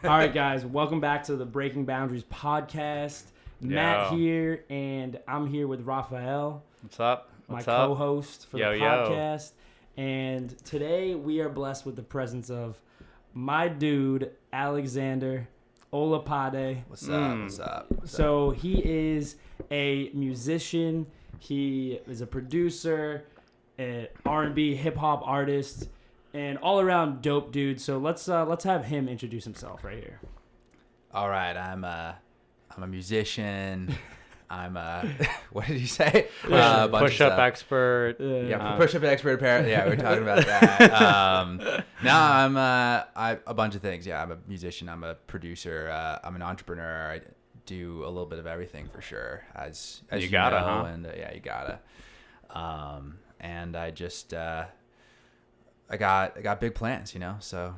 All right, guys, welcome back to the Breaking Boundaries podcast. Matt here, and I'm here with Raphael. What's up? My co-host for the podcast. Yo. And today we are blessed with the presence of my dude, Alexander Padei. What's up? So he is a musician. He is a producer, an R&B hip hop artist, and all around dope dude. So let's have him introduce himself right here. All right, I'm a musician. I'm a what did you say? Push-up expert. Push-up expert. Apparently, yeah, we're talking about that. No, I'm a bunch of things. Yeah, I'm a musician. I'm a producer. I'm an entrepreneur. I do a little bit of everything for sure. As you gotta, know, huh? And yeah, you gotta. And I just. I got big plans, so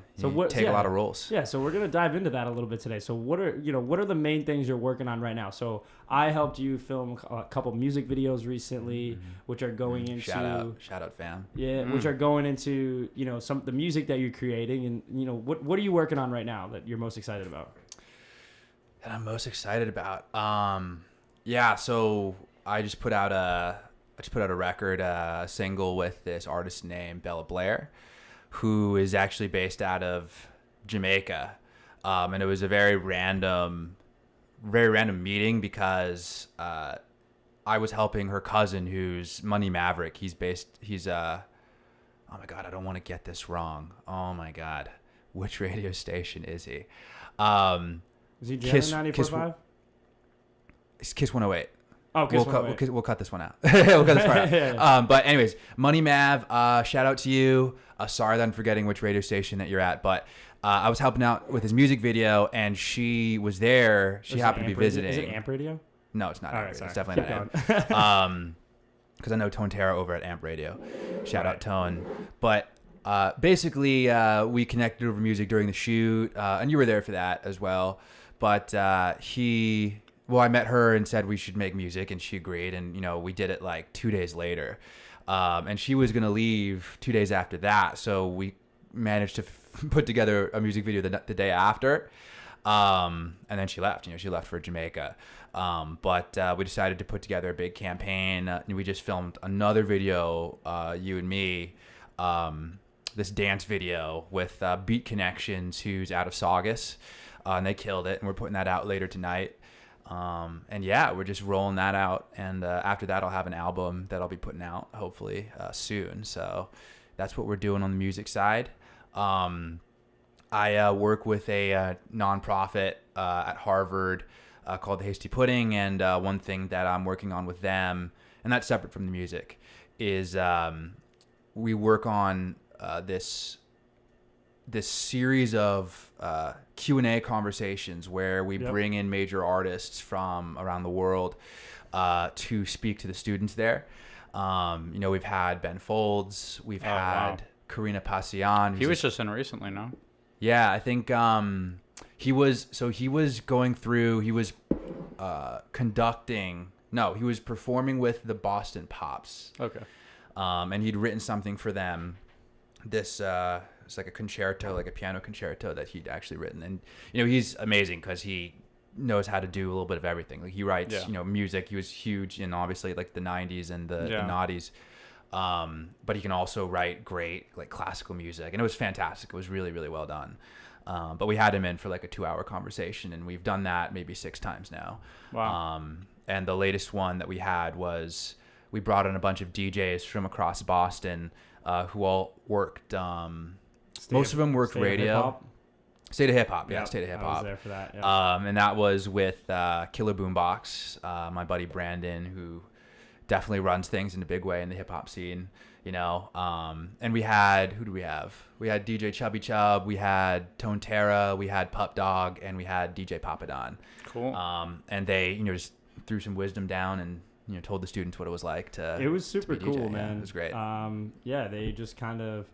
take a lot of roles. Yeah, so we're gonna dive into that a little bit today. So what are the main things you're working on right now? So I helped you film a couple music videos recently, which are going into shout out fam. Yeah, which are going into some the music that you're creating, and what are you working on right now that you're most excited about? That I'm most excited about. So I just put out a record, a single with this artist named Bella Blair, who is actually based out of Jamaica. And it was a very random meeting because I was helping her cousin, who's Money Maverick. He's oh my God, I don't want to get this wrong. Oh my God. Which radio station is he? Is he Kiss 94.5? It's Kiss 108. Oh, we'll cut this one out. We'll cut this part out. But anyways, Money Mav, shout out to you. Sorry that I'm forgetting which radio station that you're at, but I was helping out with his music video, and she was there. She happened to be visiting. Is it Amp Radio? No, it's not All Amp right, Radio. sorry. It's definitely not Amp. Because I know Tone Terra over at Amp Radio. Shout out Tone. But basically, we connected over music during the shoot, and you were there for that as well. But I met her and said we should make music, and she agreed, and we did it like 2 days later, and she was gonna leave 2 days after that, so we managed to put together a music video the day after, and then she left. She left for Jamaica, but we decided to put together a big campaign. We just filmed another video, you and me, this dance video with Beat Connections, who's out of Saugus, and they killed it, and we're putting that out later tonight. And yeah, we're just rolling that out, and after that I'll have an album that I'll be putting out hopefully soon. So that's what we're doing on the music side. I work with a nonprofit at Harvard called the Hasty Pudding, and one thing that I'm working on with them, and that's separate from the music, is we work on this series of Q&A conversations where we bring in major artists from around the world to speak to the students there. We've had Ben Folds, we've had Karina Pasian. He was just in recently, no? Yeah, I think he was performing with the Boston Pops. Okay. And he'd written something for them. It's like a concerto, like a piano concerto that he'd actually written. And, he's amazing because he knows how to do a little bit of everything. Like he writes, music. He was huge in obviously like the 90s and the noughties. But he can also write great like classical music. And it was fantastic. It was really, really well done. But we had him in for like a 2-hour conversation, and we've done that maybe 6 times now. Wow. And the latest one that we had was we brought in a bunch of DJs from across Boston who all worked... most of them worked radio. State of Hip Hop, yeah, State of Hip Hop. I was there for that. Yeah. And that was with Killer Boombox, my buddy Brandon, who definitely runs things in a big way in the hip hop scene, And we had, who do we have? We had DJ Chubby Chub, we had Tone Terra, we had Pup Dog, and we had DJ Papadon. Cool. And they, just threw some wisdom down and told the students what it was like to. It was super cool, DJ. man. Yeah, it was great. They just kind of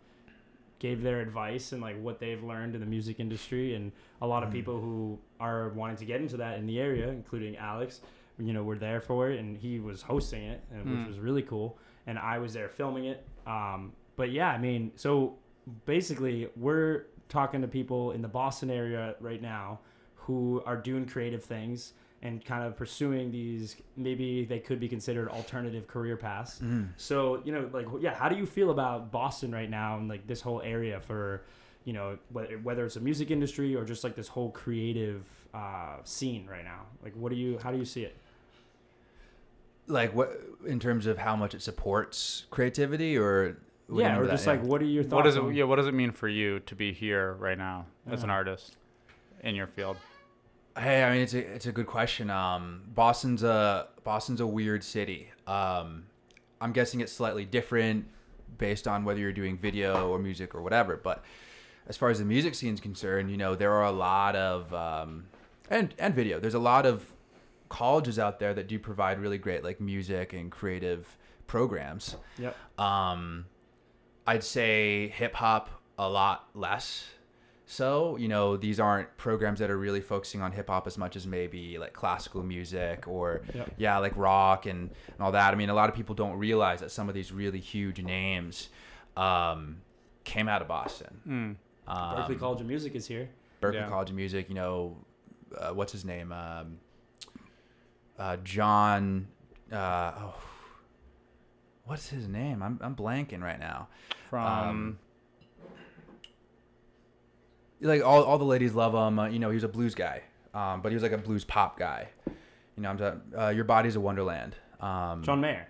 gave their advice and like what they've learned in the music industry, and a lot of people who are wanting to get into that in the area, including Alex, were there for it, and he was hosting it, which was really cool, and I was there filming it. But yeah, so basically we're talking to people in the Boston area right now who are doing creative things and kind of pursuing these, maybe they could be considered alternative career paths. So, you know, like, yeah, how do you feel about Boston right now and like this whole area for, you know, whether it's a music industry or just like this whole creative scene right now? Like, how do you see it? Like what, in terms of how much it supports creativity, or or just like, what are your thoughts? What does it mean for you to be here right now as an artist in your field? Hey, I mean, it's a good question. Boston's a weird city. I'm guessing it's slightly different based on whether you're doing video or music or whatever. But as far as the music scene is concerned, you know, there are a lot of and video. There's a lot of colleges out there that do provide really great like music and creative programs. Yep. I'd say hip hop a lot less. So, you know, these aren't programs that are really focusing on hip hop as much as maybe like classical music or like rock and all that. I mean, a lot of people don't realize that some of these really huge names came out of Boston. Berklee College of Music is here. Berklee College of Music, you know, what's his name? John, what's his name? I'm blanking right now. From like all the ladies love him. You know, he was a blues guy, but he was like a blues pop guy. You know, I'm talking, Your Body's a Wonderland. John Mayer.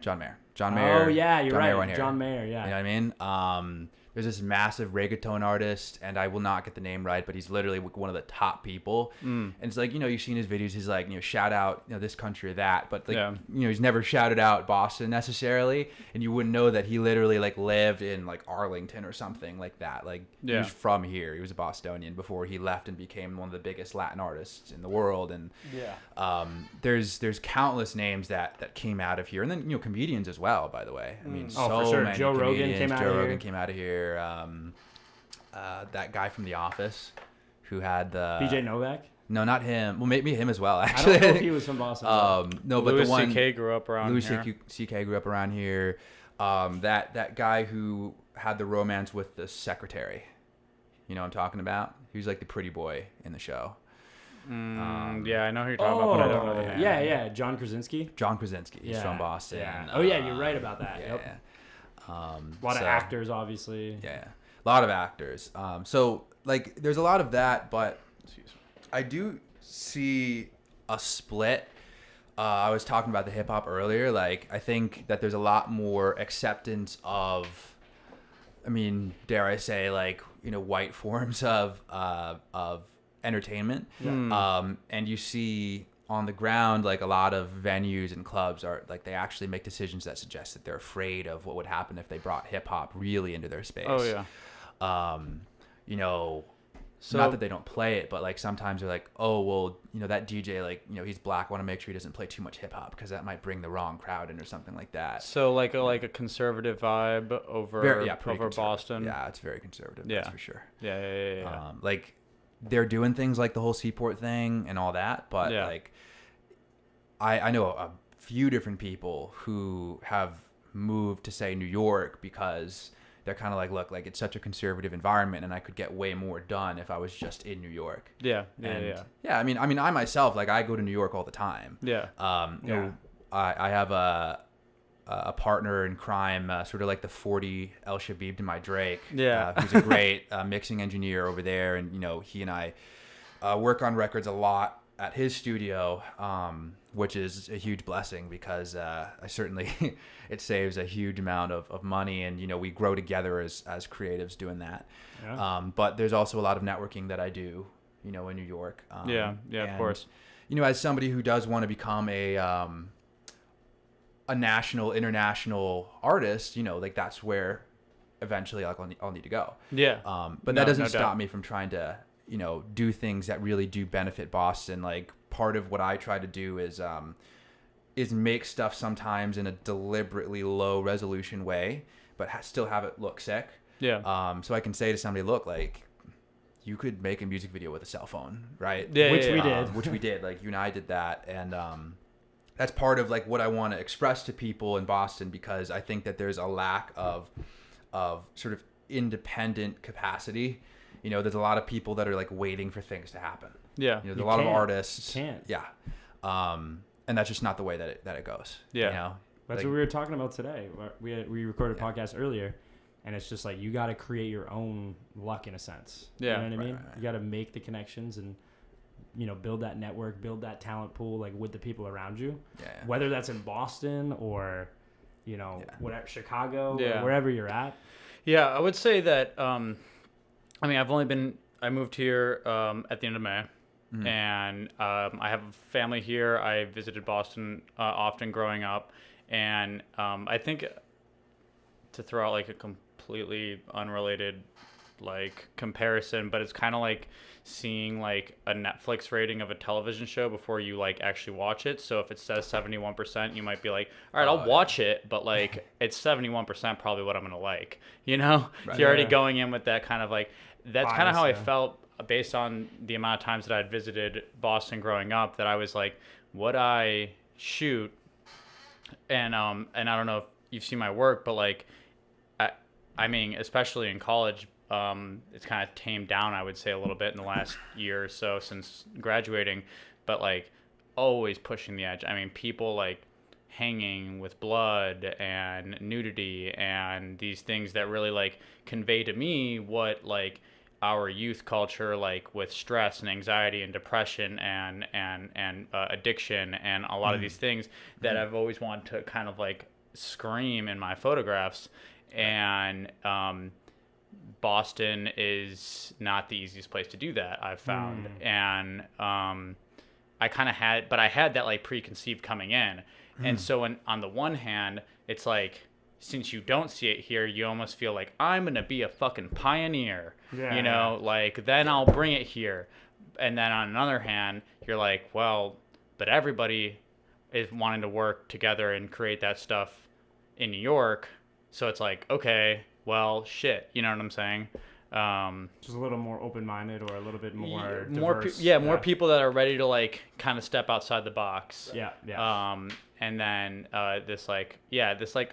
Oh yeah, you're right. John Mayer. Yeah. You know what I mean? There's this massive reggaeton artist, and I will not get the name right, but he's literally one of the top people. And it's like, you know, you've seen his videos. He's like, you know, shout out, you know, this country or that, but like, you know, he's never shouted out Boston necessarily, and you wouldn't know that he literally like lived in like Arlington or something like that. Like he was from here. He was a Bostonian before he left and became one of the biggest Latin artists in the world. And there's countless names that came out of here, and then, you know, comedians as well. By the way, I mean, for sure. many Joe Rogan came out of here. That guy from The Office who had the BJ Novak. No, not him. Well, maybe him as well. Actually, I don't know if he was from Boston. No, but Louis the one C.K. grew up around here. Louis C.K. grew up around here. That guy who had the romance with the secretary. You know what I'm talking about? He was like the pretty boy in the show. Yeah, I know who you're talking about, but I don't know the name. Yeah, John Krasinski. He's from Boston. Yeah. Oh yeah, you're right about that. Yeah. Yep. A lot of actors, obviously. Yeah, a lot of actors. So like, there's a lot of that, but I do see a split. I was talking about the hip hop earlier. Like, I think that there's a lot more acceptance of, I mean, dare I say, like, you know, white forms of entertainment. And you see on the ground, like, a lot of venues and clubs are like, they actually make decisions that suggest that they're afraid of what would happen if they brought hip hop really into their space. Oh yeah. You know, so, not that they don't play it, but like sometimes they're like, oh, well, you know, that DJ, like, you know, he's black. I want to make sure he doesn't play too much hip hop because that might bring the wrong crowd in or something like that. So like a conservative vibe over Boston. Yeah, it's very conservative. That's for sure. Yeah. Like, they're doing things like the whole Seaport thing and all that, but like, I know a few different people who have moved to, say, New York because they're kind of like, look, like, it's such a conservative environment and I could get way more done if I was just in New York. Yeah. I mean, I myself, like, I go to New York all the time. You know, I have a partner in crime, sort of like the 40 El Shabib to my Drake. Who's a great mixing engineer over there. And, you know, he and I work on records a lot at his studio, which is a huge blessing because I certainly it saves a huge amount of money, and, you know, we grow together as creatives doing that. But there's also a lot of networking that I do, you know, in New York. Of course. You know, as somebody who does want to become a national, international artist, you know, like, that's where eventually, like, I'll need to go. But that doesn't stop me from trying to, you know, do things that really do benefit Boston. Like, part of what I try to do is make stuff sometimes in a deliberately low resolution way, but still have it look sick. So I can say to somebody, look, like, you could make a music video with a cell phone, right? Which we did. Like, you and I did that. And that's part of, like, what I want to express to people in Boston, because I think that there's a lack of sort of independent capacity there's a lot of people that are like waiting for things to happen. Yeah. There's a lot of artists. You can't. Yeah. And that's just not the way that it goes. Yeah. That's Like, what we were talking about today. We recorded a podcast earlier, and it's just like you got to create your own luck in a sense. Yeah. You know what I mean? Right. You got to make the connections and build that network, build that talent pool like with the people around you. Yeah. Whether that's in Boston or whatever, Chicago, or wherever you're at. Yeah, I would say that. I moved here at the end of May. Mm-hmm. And I have a family here. I visited Boston often growing up. And I think, to throw out like a completely unrelated like comparison, but it's kind of like seeing like a Netflix rating of a television show before you like actually watch it. So if it says 71%, you might be like, all right, I'll watch it, but like it's 71% probably what I'm gonna like, Right. You're already going in with that kind of like, that's kind of how I felt based on the amount of times that I'd visited Boston growing up, that I was like, would I shoot? And I don't know if you've seen my work, but like, I mean, especially in college, it's kind of tamed down, I would say, a little bit in the last year or so since graduating, but like always pushing the edge. I mean, people like hanging with blood and nudity and these things that really like convey to me what like our youth culture, like with stress and anxiety and depression and addiction and a lot of these things that I've always wanted to kind of like scream in my photographs. And Boston is not the easiest place to do that, I've found. And I kind of had that like preconceived coming in. And so on the one hand, it's like, since you don't see it here, you almost feel like I'm going to be a fucking pioneer, like then I'll bring it here. And then on another hand, you're like, well, but everybody is wanting to work together and create that stuff in New York. So it's like, okay, well, shit, you know what I'm saying? Just a little more open-minded or a little bit more diverse. More people that are ready to like kind of step outside the box. Yeah. And then this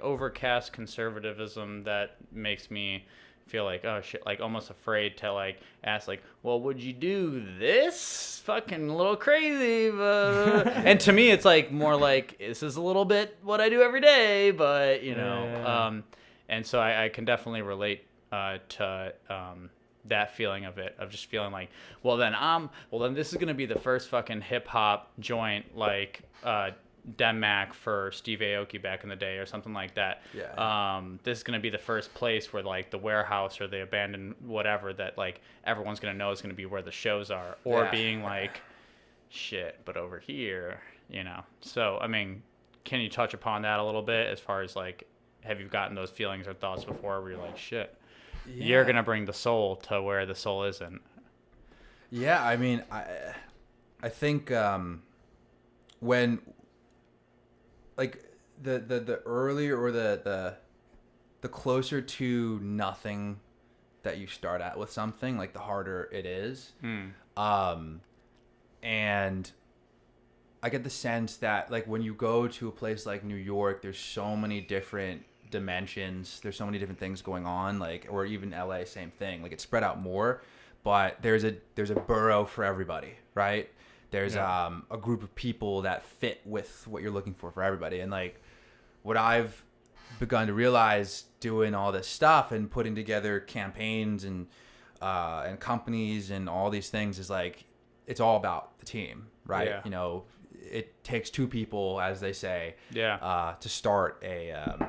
overcast conservatism that makes me feel like, oh shit, like almost afraid to like ask like, well, would you do this? Fucking a little crazy, but and to me it's like more like this is a little bit what I do every day, but and so I can definitely relate to that feeling of just feeling like, well then this is gonna be the first fucking hip hop joint like Denmark for Steve Aoki back in the day or something like that. This is gonna be the first place where like the warehouse or the abandoned whatever that like everyone's gonna know is gonna be where the shows are, or being like, shit, but over here, So I mean, can you touch upon that a little bit as far as like, have you gotten those feelings or thoughts before where you're like, shit, you're gonna bring the soul to where the soul isn't? Yeah, I mean, I think when like the earlier or the closer to nothing that you start at with something, like the harder it is. And I get the sense that like when you go to a place like New York, there's so many different dimensions, there's so many different things going on, like, or even LA, same thing, like it's spread out more, but there's a borough for everybody, right? There's a group of people that fit with what you're looking for everybody. And like what I've begun to realize doing all this stuff and putting together campaigns and companies and all these things is like, it's all about the team, right? It takes two people, as they say, to start a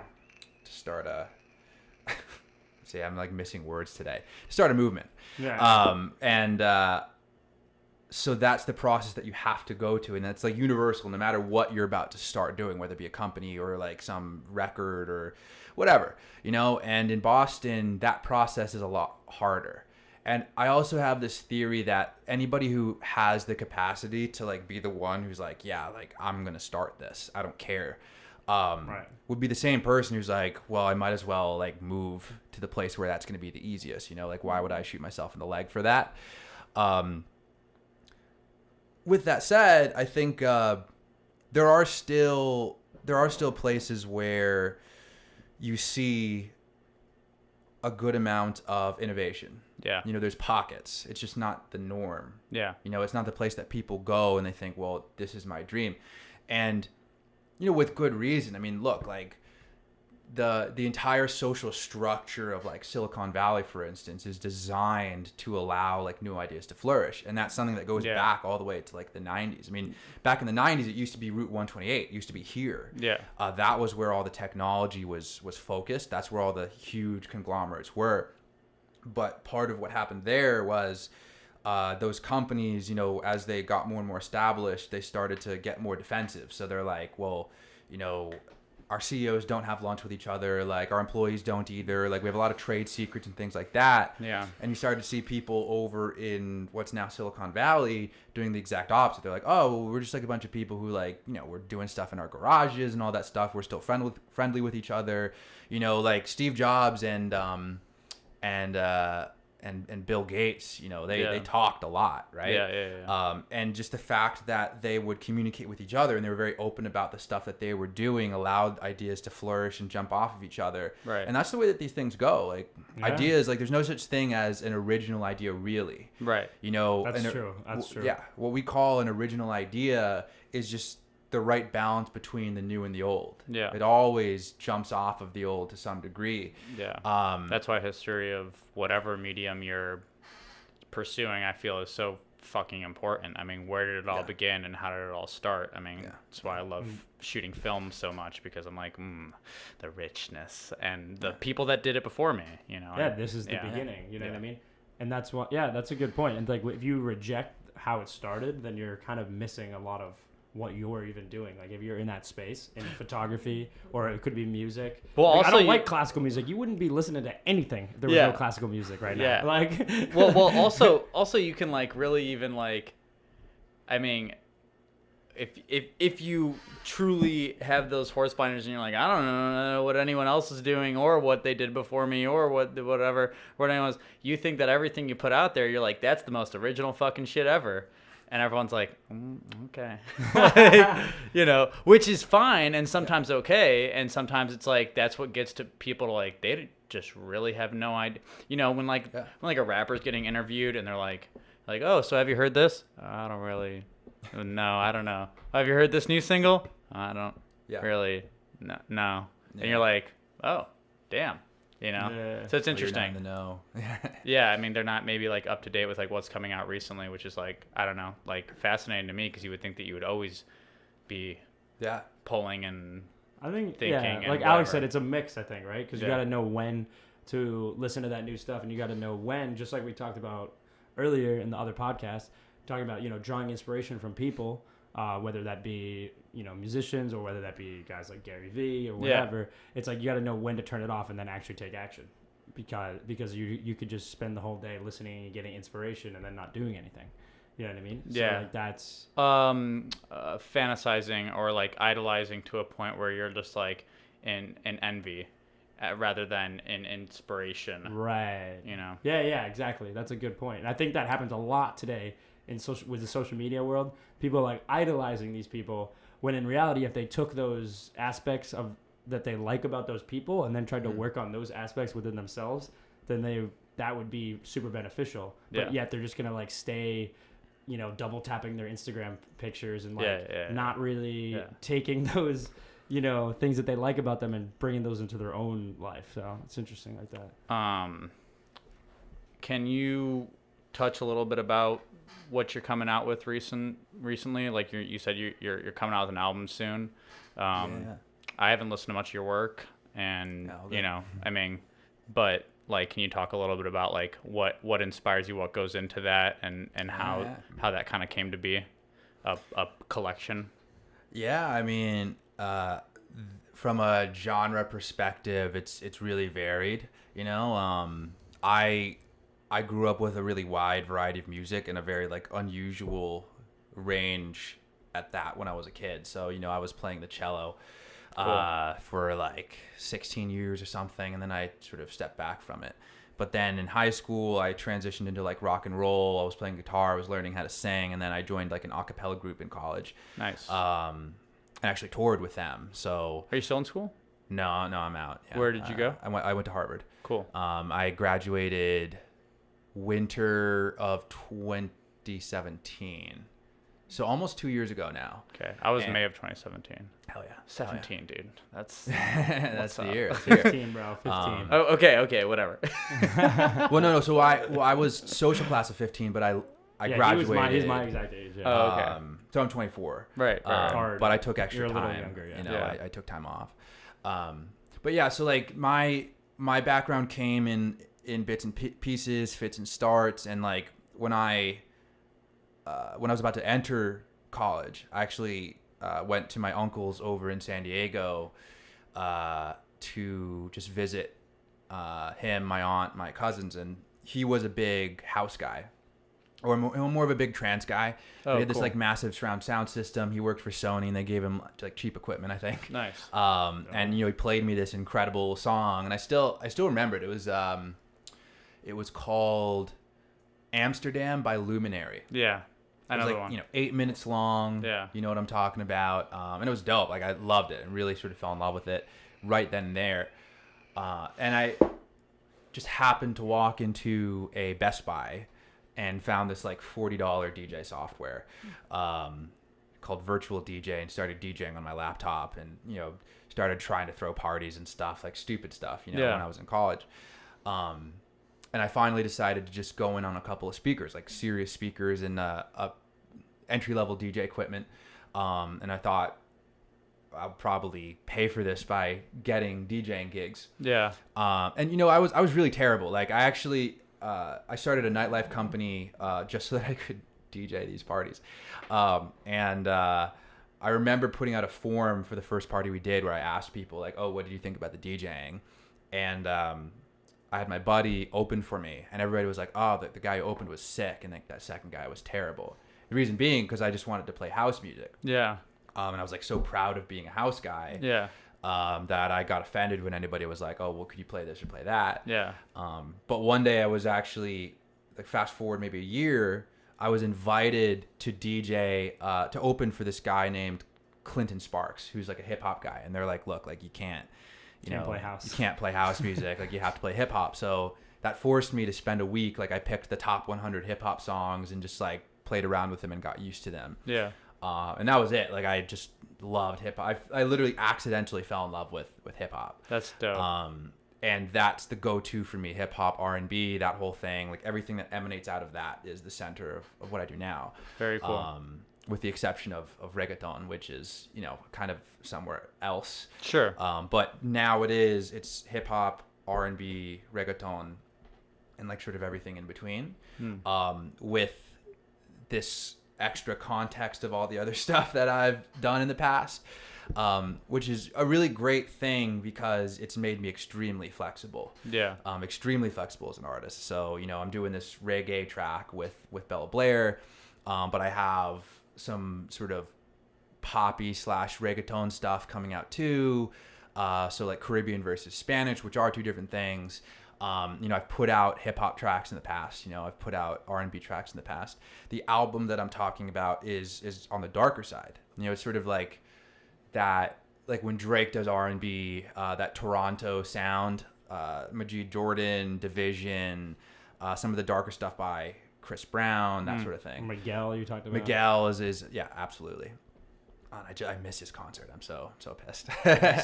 see, I'm like missing words today. Start a movement. So that's the process that you have to go to, and that's like universal no matter what you're about to start doing, whether it be a company or like some record or whatever, and in Boston that process is a lot harder. And I also have this theory that anybody who has the capacity to like be the one who's like, yeah, like I'm gonna start this, I don't care, would be the same person who's like, well, I might as well like move to the place where that's gonna be the easiest, like why would I shoot myself in the leg for that? With that said, I think there are still places where you see a good amount of innovation. Yeah. You know, there's pockets. It's just not the norm. Yeah. You know, it's not the place that people go and they think, well, this is my dream. And, you know, with good reason. I mean, look, like the entire social structure of like Silicon Valley, for instance, is designed to allow like new ideas to flourish. And that's something that goes back all the way to like the 90s. I mean, back in the 90s, it used to be Route 128. It used to be here. Yeah. That was where all the technology was focused. That's where all the huge conglomerates were. But part of what happened there was those companies, you know, as they got more and more established, they started to get more defensive. So they're like, well, you know, our CEOs don't have lunch with each other. Like our employees don't either. Like we have a lot of trade secrets and things like that. Yeah. And you started to see people over in what's now Silicon Valley doing the exact opposite. They're like, oh, well, we're just like a bunch of people who like, you know, we're doing stuff in our garages and all that stuff. We're still friendly with each other. You know, like Steve Jobs and Bill Gates, you know, they talked a lot, right? Yeah. And just the fact that they would communicate with each other and they were very open about the stuff that they were doing allowed ideas to flourish and jump off of each other. Right. And that's the way that these things go. Like ideas, like there's no such thing as an original idea, really. Right. You know, That's true. Yeah. What we call an original idea is just the right balance between the new and the old. Yeah. It always jumps off of the old to some degree. Yeah. That's why history of whatever medium you're pursuing, I feel, is so fucking important. I mean, where did it all begin and how did it all start? I mean, that's why I love shooting film so much, because I'm like, the richness and the people that did it before me, you know? Yeah, this is the beginning, you know what I mean? And that's what, that's a good point. And like, if you reject how it started, then you're kind of missing a lot of what you're even doing. Like if you're in that space in photography, or it could be music. Well, like, also I don't like classical music. You wouldn't be listening to anything if there was no classical music right now. Like well also you can like really even like, I mean, if you truly have those horse blinders and you're like, I don't know what anyone else is doing or what they did before me or what anyone was, you think that everything you put out there, you're like, that's the most original fucking shit ever. And everyone's like, okay, like, you know, which is fine and sometimes okay. And sometimes it's like, that's what gets to people to like, they just really have no idea. You know, when a rapper's getting interviewed and they're like, oh, so have you heard this? I don't really, no, I don't know. Have you heard this new single? I don't really, no. Yeah. And you're like, oh, damn. You know, so it's interesting. You're not in the know. Yeah, I mean, they're not maybe like up to date with like what's coming out recently, which is like, I don't know, like fascinating to me, because you would think that you would always be pulling and I think thinking. And like whatever. Alex said, it's a mix, I think, right? Because you got to know when to listen to that new stuff, and you got to know when, just like we talked about earlier in the other podcast, talking about, you know, drawing inspiration from people. Whether that be, you know, musicians or whether that be guys like Gary Vee or whatever, it's like you got to know when to turn it off and then actually take action, because you could just spend the whole day listening and getting inspiration and then not doing anything. You know what I mean? Yeah. So like that's fantasizing or like idolizing to a point where you're just like in envy rather than in inspiration. Right. You know? Yeah, exactly. That's a good point. And I think that happens a lot today with the social media world. People are like idolizing these people, when in reality, if they took those aspects of that they like about those people and then tried to work on those aspects within themselves, then that would be super beneficial. But yet they're just gonna like stay, you know, double tapping their Instagram pictures and like not really taking those, you know, things that they like about them and bringing those into their own life. So it's interesting like that. Can you touch a little bit about what you're coming out with recently? Like you said you're coming out with an album soon. I haven't listened to much of your work, and you know, I mean, but like, can you talk a little bit about like what inspires you, what goes into that, and how that kind of came to be a collection? Yeah, I mean, from a genre perspective, it's really varied. You know, I grew up with a really wide variety of music and a very like unusual range at that when I was a kid. So, you know, I was playing the cello for like 16 years or something, and then I sort of stepped back from it. But then in high school, I transitioned into like rock and roll. I was playing guitar, I was learning how to sing, and then I joined like an a cappella group in college. Nice. And actually toured with them. So are you still in school? No, I'm out. Yeah. Where did you go? I went to Harvard. Cool. I graduated winter of 2017. So almost 2 years ago now. Okay. I was May of 2017. Hell yeah. 17, dude. That's that's the year. 15, bro. 15. oh, okay, whatever. Well, no. So I was social class of 15, but I graduated. He's my exact age. Yeah. Oh, okay. So I'm 24. Right. Hard. But I took extra You're a little time. younger, yeah. You know, Yeah. I took time off. But yeah, so like my background came in bits and pieces, fits and starts, and like when I was about to enter college, I actually went to my uncle's over in San Diego to just visit him, my aunt, my cousins, and he was a big house guy, or more of a big trance guy. Oh, he had this cool. like massive surround sound system. He worked for Sony, and they gave him like cheap equipment, I think. Nice. And he played me this incredible song, and I still remember it. It was called Amsterdam by Luminary. Yeah. It was Another like, one. 8 minutes long. Yeah. You know what I'm talking about. And it was dope. Like I loved it and really sort of fell in love with it right then and there. And I just happened to walk into a Best Buy and found this like $40 DJ software called Virtual DJ, and started DJing on my laptop, and started trying to throw parties and stuff, like stupid stuff, when I was in college. And I finally decided to just go in on a couple of speakers, like serious speakers and entry-level DJ equipment. And I thought I'll probably pay for this by getting DJing gigs. Yeah. And I was really terrible. Like I actually I started a nightlife company just so that I could DJ these parties. And I remember putting out a form for the first party we did where I asked people like, "Oh, what did you think about the DJing?" And I had my buddy open for me, and everybody was like, "Oh, the guy who opened was sick," and like that second guy was terrible. The reason being because I just wanted to play house music. Yeah. And I was like so proud of being a house guy. Yeah. That I got offended when anybody was like, "Oh, well, could you play this or play that?" Yeah. But one day I was actually, like, fast forward maybe a year, I was invited to DJ to open for this guy named Clinton Sparks, who's like a hip hop guy, and they're like, "Look, like you can't play house. You can't play house music. Like you have to play hip hop." So that forced me to spend a week. Like I picked the top 100 hip hop songs and just like played around with them and got used to them. Yeah. And that was it. Like I just loved hip hop. I literally accidentally fell in love with hip hop. That's dope. And that's the go-to for me. Hip hop, R&B, that whole thing. Like everything that emanates out of that is the center of what I do now. Very cool. With the exception of reggaeton, which is, kind of somewhere else. Sure. But now it's hip hop, R&B, reggaeton, and like sort of everything in between. With this extra context of all the other stuff that I've done in the past, which is a really great thing because it's made me extremely flexible. Yeah. Extremely flexible as an artist. So, I'm doing this reggae track with Bella Blair, but I have some sort of poppy / reggaeton stuff coming out too. So like Caribbean versus Spanish, which are two different things. I've put out hip hop tracks in the past. I've put out R&B tracks in the past. The album that I'm talking about is on the darker side. It's sort of like that, like when Drake does R&B, that Toronto sound, Majid Jordan, Division, some of the darker stuff by Chris Brown, that sort of thing. Miguel, you talked about. Miguel is yeah, absolutely. I missed his concert. I'm so pissed.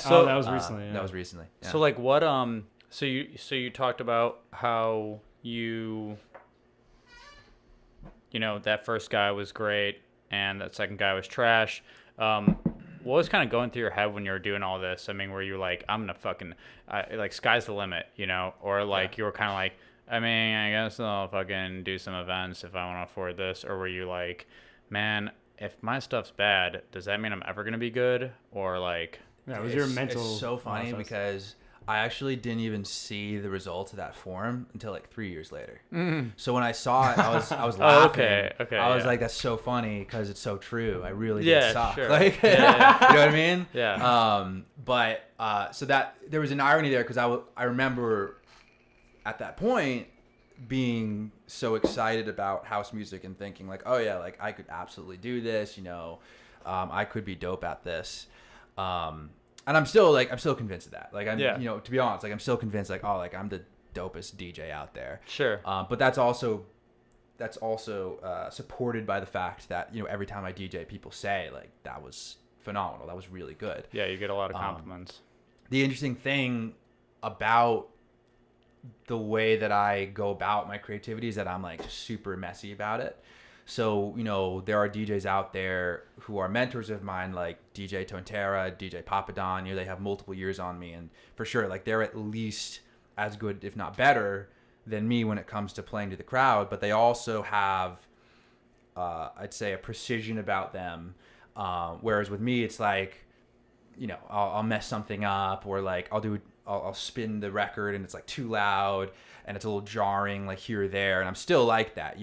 So that was recently. That was recently. Yeah. So like what so you talked about how that first guy was great and that second guy was trash. What was kind of going through your head when you were doing all this? I mean, were you like, I'm gonna fucking like sky's the limit, or like you were kind of like, I mean, I guess I'll fucking do some events if I want to afford this, or were you like, man, if my stuff's bad, does that mean I'm ever gonna be good? Or like, yeah, it was your mental. It's so funny process. because I actually didn't even see the results of that form until like 3 years later. So when I saw it, I was laughing. Okay. I was like, that's so funny because it's so true. I really Yeah, did suck. sure. Like, Yeah. you know what I mean? Yeah. But so that there was an irony there because I remember at that point being so excited about house music and thinking like, oh yeah, like I could absolutely do this. I could be dope at this. and I'm still convinced of that. Like I'm, Yeah. to be honest, like I'm still convinced like, oh, like I'm the dopest DJ out there. Sure. But that's also supported by the fact that, every time I DJ, people say like, that was phenomenal. That was really good. Yeah. You get a lot of compliments. The interesting thing about the way that I go about my creativity is that I'm like super messy about it. So, there are DJs out there who are mentors of mine, like DJ Tontera, DJ Papadon. They have multiple years on me, and for sure, like they're at least as good, if not better, than me when it comes to playing to the crowd. But they also have, I'd say, a precision about them. Whereas with me, it's like, I'll mess something up, or like I'll spin the record and it's like too loud and it's a little jarring, like here or there. And I'm still like that,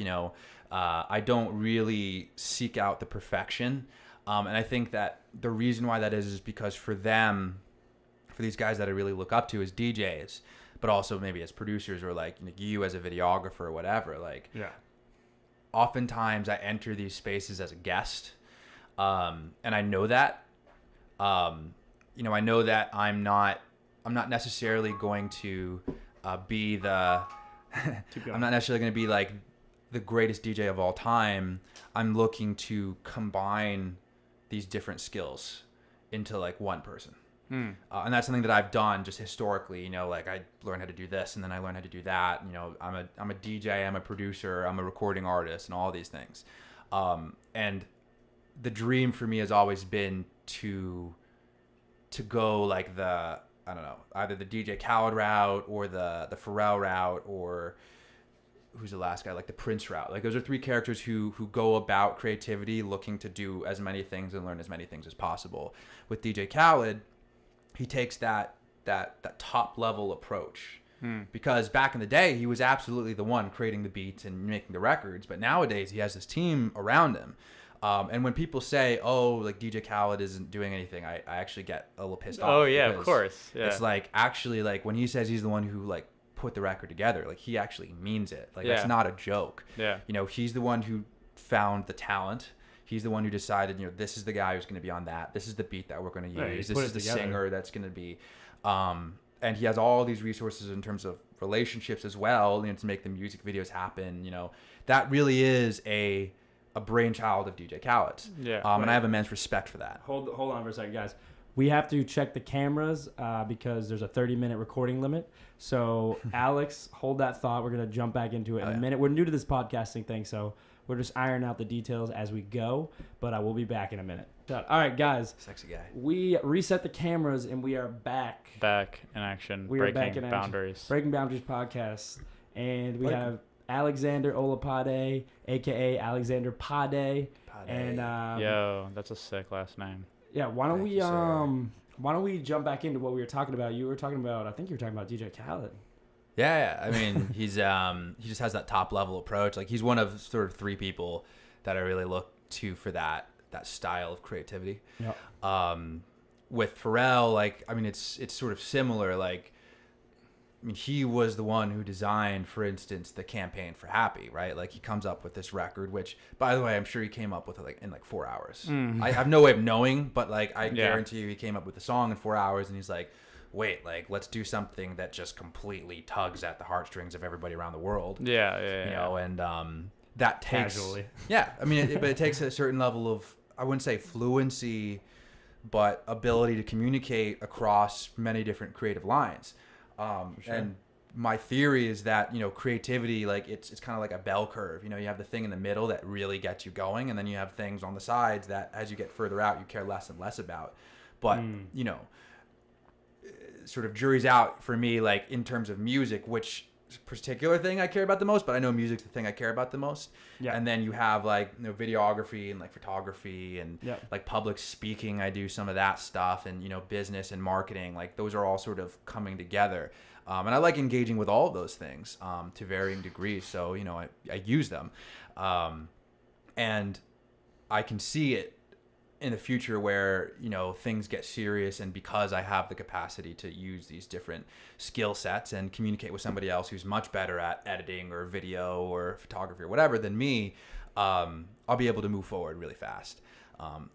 I don't really seek out the perfection. And I think that the reason why that is because for these guys that I really look up to as DJs, but also maybe as producers or like you as a videographer or whatever, like oftentimes I enter these spaces as a guest. And I know that, I know that I'm not necessarily going to be I'm not necessarily going to be like the greatest DJ of all time. I'm looking to combine these different skills into like one person. And that's something that I've done just historically, like I learned how to do this and then I learned how to do that. I'm a DJ, I'm a producer, I'm a recording artist and all these things. And the dream for me has always been to go like either the DJ Khaled route or the Pharrell route, or who's the last guy, like the Prince route. Like those are three characters who go about creativity looking to do as many things and learn as many things as possible. With DJ Khaled, he takes that top level approach. Because back in the day, he was absolutely the one creating the beats and making the records. But nowadays, he has this team around him. And when people say, oh, like DJ Khaled isn't doing anything, I actually get a little pissed off. Oh, yeah, of course. Yeah. It's like, actually, like when he says he's the one who like put the record together, like he actually means it. Like that's not a joke. Yeah. He's the one who found the talent. He's the one who decided, this is the guy who's going to be on that. This is the beat that we're going to use. This is the singer that's going to be. And he has all these resources in terms of relationships as well, to make the music videos happen. That really is a brainchild of DJ Khaled's. Yeah. And I have immense respect for that. Hold on for a second, guys. We have to check the cameras because there's a 30-minute recording limit. So, Alex, hold that thought. We're going to jump back into it in a minute. We're new to this podcasting thing, so we're just ironing out the details as we go. But I will be back in a minute. All right, guys. Sexy guy. We reset the cameras, and we are back. Back in action. We are back in action. Boundaries. Breaking Boundaries podcast. And we have Alexander Padei, a.k.a. Alexander Padei. And yo, that's a sick last name. Yeah, why don't we jump back into what we were talking about? I think you were talking about DJ Khaled. Yeah. I mean, he just has that top level approach. Like he's one of sort of three people that I really look to for that style of creativity. Yeah. With Pharrell, like, I mean, it's sort of similar. Like, I mean, he was the one who designed, for instance, the campaign for Happy, right? Like, he comes up with this record, which, by the way, I'm sure he came up with it in 4 hours. I have no way of knowing, but like, I guarantee you, he came up with the song in 4 hours, and he's like, wait, like, let's do something that just completely tugs at the heartstrings of everybody around the world. Yeah. And that takes casually. Yeah, I mean, but it takes a certain level of, I wouldn't say fluency, but ability to communicate across many different creative lines. Sure. And my theory is that, creativity, like it's kind of like a bell curve. You have the thing in the middle that really gets you going, and then you have things on the sides that as you get further out, you care less and less about. But, sort of jury's out for me, like in terms of music, which particular thing I care about the most, but I know music's the thing I care about the most. Yeah. And then you have like, videography and like photography and like public speaking. I do some of that stuff, and, business and marketing, like those are all sort of coming together. And I like engaging with all of those things, to varying degrees. So, I use them. And I can see it in the future where, things get serious, and because I have the capacity to use these different skill sets and communicate with somebody else who's much better at editing or video or photography or whatever than me, I'll be able to move forward really fast.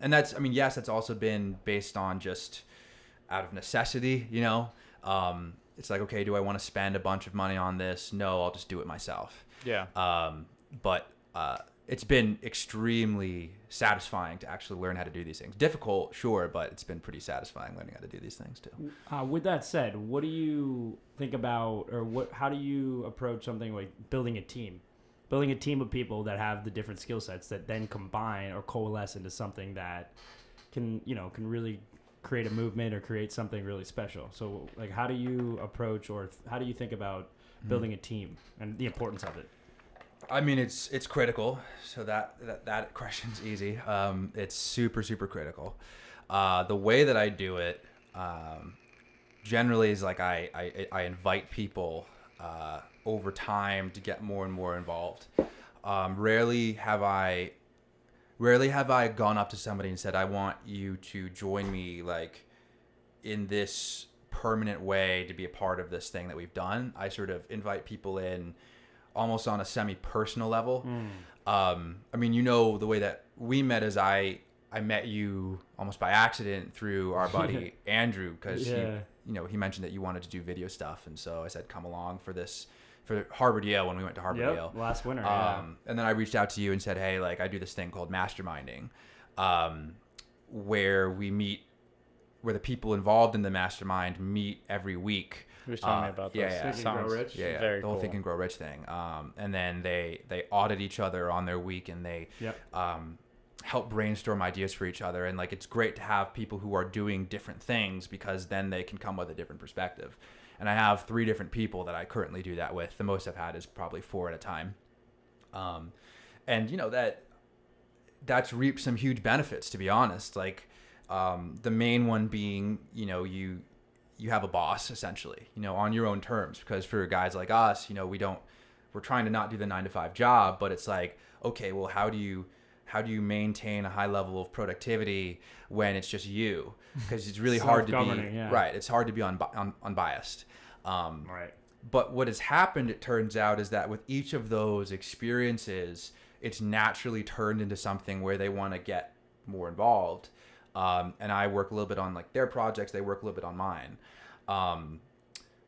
And that's, yes, that's also been based on just out of necessity, you know. It's like, okay, do I want to spend a bunch of money on this? No, I'll just do it myself. Yeah. But it's been extremely satisfying to actually learn how to do these things. Difficult, sure, but it's been pretty satisfying learning how to do these things too. With that said, what do you think about, or how do you approach something like building a team? Building a team of people that have the different skill sets that then combine or coalesce into something that can really create a movement or create something really special. So like, how do you approach, or how do you think about building a team and the importance of it? I mean, it's critical. So that question's easy. It's super, super critical. The way that I do it, generally is like I invite people over time to get more and more involved. Rarely have I gone up to somebody and said, I want you to join me like in this permanent way to be a part of this thing that we've done. I sort of invite people in almost on a semi-personal level. I mean, you know, the way that we met is I met you almost by accident through our buddy Andrew, because he mentioned that you wanted to do video stuff, and so I said, come along for Harvard Yale when we went to Harvard Yale last winter. And then I reached out to you and said, hey, like I do this thing called masterminding, where the people involved in the mastermind meet every week. He was telling me about this. Think and Grow Rich. Yeah, very the whole cool. Think and Grow Rich thing. And then they audit each other on their week, and they help brainstorm ideas for each other. And like, it's great to have people who are doing different things, because then they can come with a different perspective. And I have 3 different people that I currently do that with. The most I've had is probably 4 at a time. And you know, that's reaped some huge benefits, to be honest. Like, the main one being, you know, you have a boss essentially, you know, on your own terms, because for guys like us, you know, we're trying to not do the 9-to-5 job, but it's like, okay, well, how do you maintain a high level of productivity when it's just you? Because it's really hard to be right. It's hard to be unbiased. Right. But what has happened, it turns out, is that with each of those experiences, it's naturally turned into something where they want to get more involved. And I work a little bit on like their projects. They work a little bit on mine.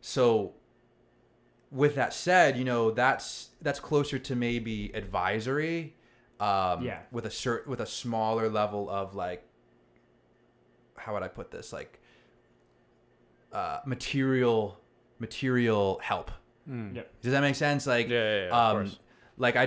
So with that said, you know, that's closer to maybe advisory, with a smaller level of like, how would I put this? Like, material help. Does that make sense? Like, of course. Like I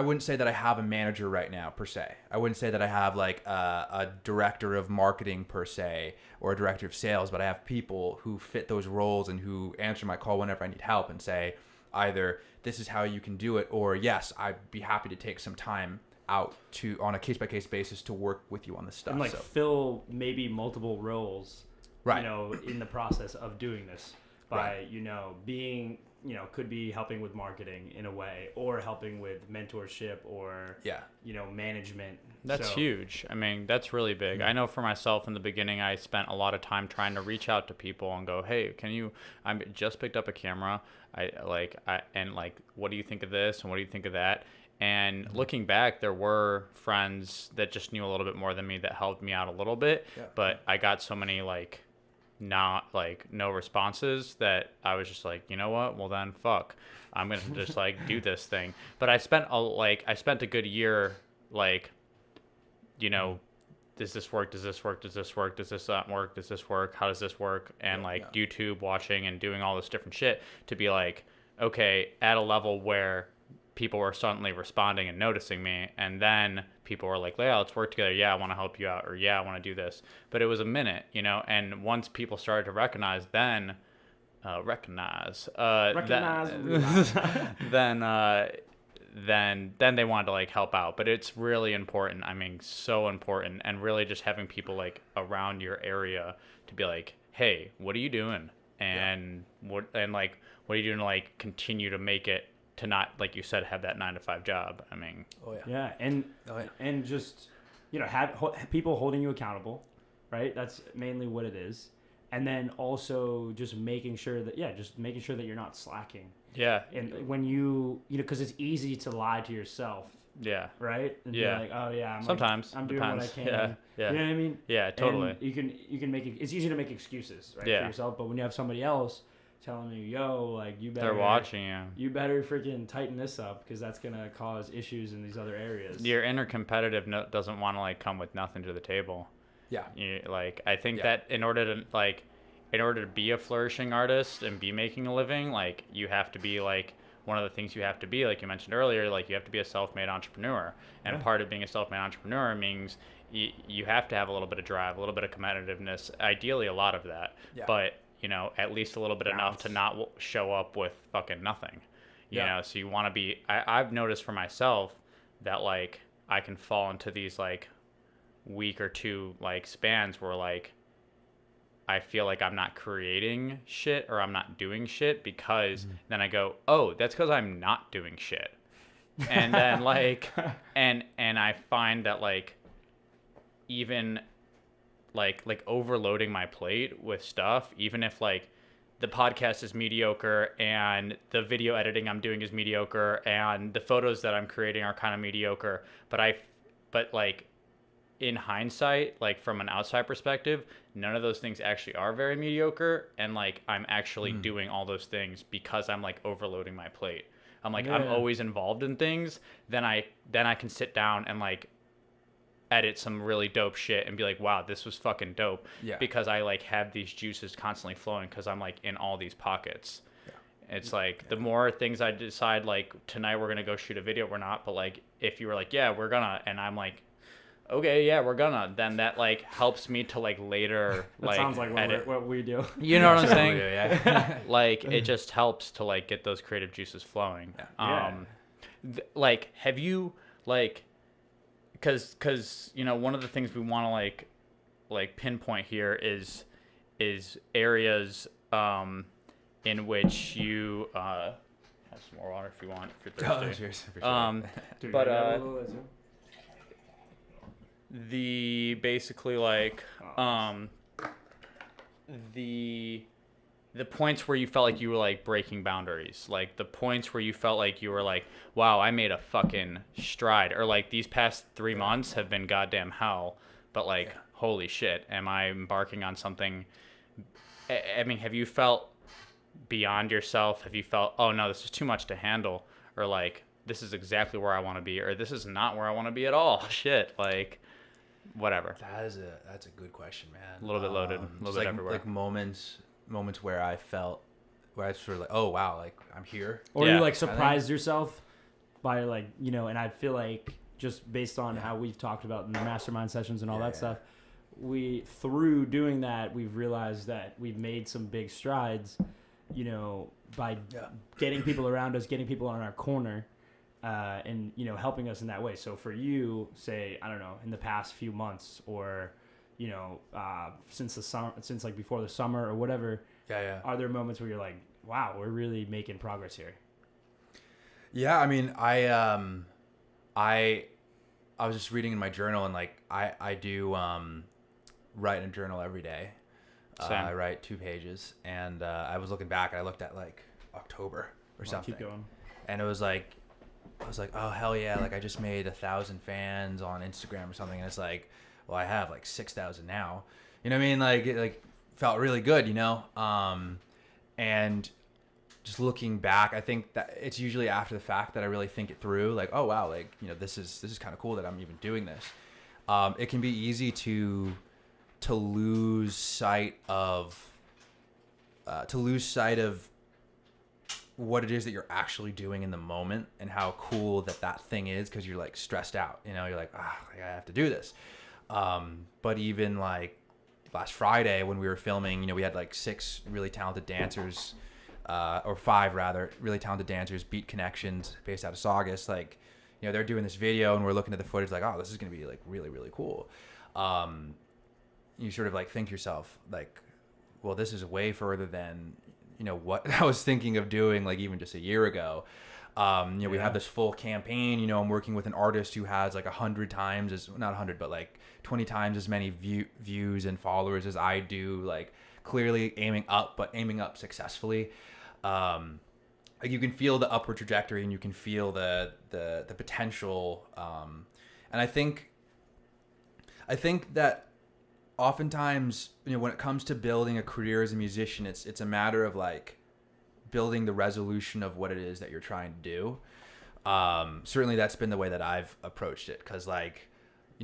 wouldn't say that I have a manager right now per se. I wouldn't say that I have like a director of marketing per se, or a director of sales, but I have people who fit those roles and who answer my call whenever I need help and say either this is how you can do it, or yes, I'd be happy to take some time out on a case-by-case basis to work with you on this stuff. And like fill maybe multiple roles, right, you know, in the process of doing this by, you know, being, you know, could be helping with marketing in a way, or helping with mentorship, or, you know, management. That's huge. I mean, that's really big. I know for myself in the beginning, I spent a lot of time trying to reach out to people and go, hey, I just picked up a camera. What do you think of this? And what do you think of that? And looking back, there were friends that just knew a little bit more than me that helped me out a little bit. Yeah. But I got so many no responses that I was just like, you know what? Well then, fuck. I'm gonna just do this thing. But I spent a good year does this work? Does this work? Does this work? Does this not work? Does this work? How does this work? And YouTube watching and doing all this different shit to be like, okay, at a level where people were suddenly responding and noticing me, and then people were like, yeah, let's work together. Yeah, I want to help you out, or yeah, I want to do this. But it was a minute, you know, and once people started to recognize, then they wanted to help out. But it's really important. I mean, so important. And really just having people around your area to be like, hey, what are you doing? And what are you doing to continue to make it, to not, like you said, have that 9-to-5 job. I mean, and just, you know, have people holding you accountable, right? That's mainly what it is. And then also just making sure that you're not slacking. Yeah. And when you know, because it's easy to lie to yourself Yeah. Right? And Yeah. be like, oh yeah, Sometimes. I'm doing Depends. what I can. Yeah. Yeah. You know what I mean? Yeah, totally. And you can make it, it's easy to make excuses, right, Yeah. for yourself, but when you have somebody else telling you, yo, like, you better... They're watching you. You better freaking tighten this up, because that's going to cause issues in these other areas. Your inner competitive doesn't want to, like, come with nothing to the table. Yeah. Like, I think that in order to be a flourishing artist and be making a living, like, you have to be, like, one of the things you have to be, like you mentioned earlier, like, you have to be a self-made entrepreneur. And part of being a self-made entrepreneur means you have to have a little bit of drive, a little bit of competitiveness, ideally a lot of that. Yeah. But, you know, at least a little bit enough to not show up with fucking nothing. You know, so you want to be... I've noticed for myself that, like, I can fall into these, like, week or two, like, spans where, like, I feel like I'm not creating shit or I'm not doing shit, because then I go, oh, that's because I'm not doing shit. And then, like, and I find that, like, even like overloading my plate with stuff, even if, like, the podcast is mediocre and the video editing I'm doing is mediocre and the photos that I'm creating are kind of mediocre, but like, in hindsight, like, from an outside perspective, none of those things actually are very mediocre, and, like, I'm actually doing all those things because I'm, like, overloading my plate. I'm like, I'm always involved in things. Then I can sit down and, like, edit some really dope shit and be like, wow, this was fucking dope. Yeah. Because I, like, have these juices constantly flowing because I'm, like, in all these pockets. Yeah. It's like, the more things I decide, like, tonight we're gonna go shoot a video, we're not, but, like, if you were like, yeah, we're gonna, and I'm like, okay, yeah, we're gonna, then that, like, helps me to, like, later, that like, sounds like what we do. You know what I'm saying? Yeah. Like, it just helps to, like, get those creative juices flowing. Yeah. Like, have you, like, because you know, one of the things we want to, like pinpoint here is areas in which you have some more water if you want, if you're thirsty. Cheers. But the basically, like, the points where you felt like you were, like, breaking boundaries, like the points where you felt like you were like, wow, I made a fucking stride, or like, these past 3 months have been goddamn hell, but, like, holy shit, am I embarking on something? I mean, have you felt beyond yourself? Have you felt, oh no, this is too much to handle, or like, this is exactly where I want to be, or this is not where I want to be at all? Shit, like, whatever. That's a good question, man. A little bit loaded, a little bit like, everywhere. Like moments where I felt, where I sort of like, oh wow, like, I'm here. Or you, like, surprised yourself by, like, you know, and I feel like, just based on how we've talked about in the mastermind sessions and all that stuff, through doing that, we've realized that we've made some big strides, you know, by getting people around us, getting people on our corner, and, you know, helping us in that way. So for you, say, I don't know, in the past few months, or, you know, since the summer, since, like, before the summer or whatever, are there moments where you're like, wow, we're really making progress here? Yeah, I mean, I was just reading in my journal, and, like, I do write in a journal every day. I write 2 pages, and I was looking back, and I looked at, like, October or something. Keep going. And it was like, I was like, oh hell yeah, like, I just made 1,000 fans on Instagram or something, and it's like, well, I have like 6,000 now. You know what I mean? Like, it felt really good, you know? And just looking back, I think that it's usually after the fact that I really think it through. Like, oh wow, like, you know, this is kind of cool that I'm even doing this. It can be easy to lose sight of what it is that you're actually doing in the moment, and how cool that thing is, because you're, like, stressed out. You know, you're like, I have to do this. But even, like, last Friday when we were filming, you know, we had, like, 6 really talented dancers, or 5 rather, really talented dancers, Beat Connections, based out of Saugus. Like, you know, they're doing this video, and we're looking at the footage like, oh, this is going to be, like, really, really cool. You sort of, like, think to yourself, like, well, this is way further than, you know, what I was thinking of doing, like, even just a year ago. You know, we have this full campaign. You know, I'm working with an artist who has, like, 100 times as, not 100, but, like, 20 times as many views and followers as I do. Like, clearly aiming up, but aiming up successfully. like you can feel the upward trajectory and you can feel the potential. And I think that oftentimes, when it comes to building a career as a musician, it's a matter of like building the resolution of what it is that you're trying to do. Certainly that's been the way that I've approached it. 'Cause like,